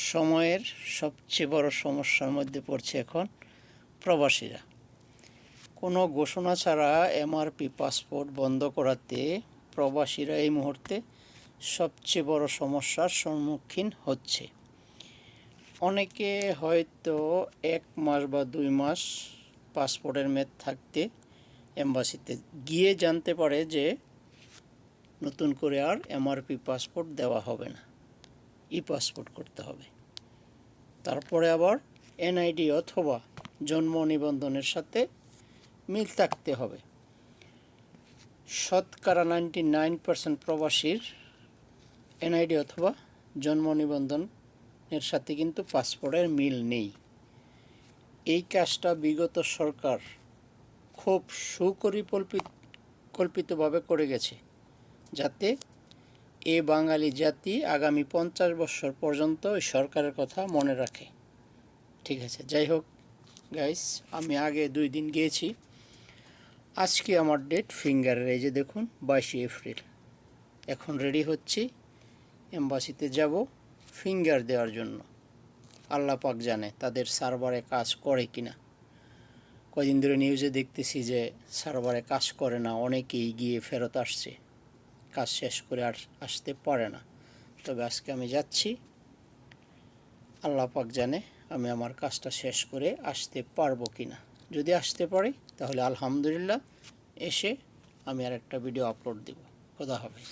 সময়ের সবচেয়ে বড় সমস্যার মধ্যে পড়ছে এখন প্রবাসীরা। কোনো ঘোষণা ছাড়া এমআরপি পাসপোর্ট বন্ধ করাতে প্রবাসীরা এই মুহূর্তে সবচেয়ে বড় সমস্যার সম্মুখীন হচ্ছে। অনেকে হয়তো 1 মাস বা 2 মাস পাসপোর্টের মেয়াদ থাকতে এম্বাসিতে গিয়ে জানতে পারে যে নতুন করে আর এমআরপি পাসপোর্ট দেওয়া হবে না, ই পাসপোর্ট করতে হবে। তারপরে আবার এনআইডি অথবা জন্ম নিবন্ধনের সাথে মিল থাকতে হবে। শতকরা 99% প্রবাসীর এনআইডি অথবা জন্ম নিবন্ধনের সাথে কিন্তু পাসপোর্টের মিল নেই। এই কাজটা বিগত সরকার খুব সুপরিকল্পিতভাবে করে গেছে, যাতে এ বাঙালি জাতি আগামী 50 বছর পর্যন্ত ওই সরকারের কথা মনে রাখে। ঠিক আছে, যাই হোক গাইস, আমি আগে 2 দিন গিয়েছি। আজকে আমার ডেট ফিঙ্গারের, এই যে দেখুন 22 এপ্রিল। এখন রেডি হচ্ছি, এম্বাসিতে যাব ফিঙ্গার দেওয়ার জন্য। আল্লাহ পাক জানে তাদের সার্ভারে কাজ করে কিনা। কয়দিন ধরে নিউজে দেখতেছি যে সার্ভারে কাজ করে না, অনেকেই গিয়ে ফেরত আসছে, কাজ শেষ করে আর আসতে পারে না। তবে আজকে আমি যাচ্ছি, আল্লাহ পাক জানে আমি আমার কাজটা শেষ করে আসতে পারবো কিনা। যদি আসতে পারি তাহলে আলহামদুলিল্লাহ, এসে আমি আর একটা ভিডিও আপলোড দেব। খোদা হাফেজ।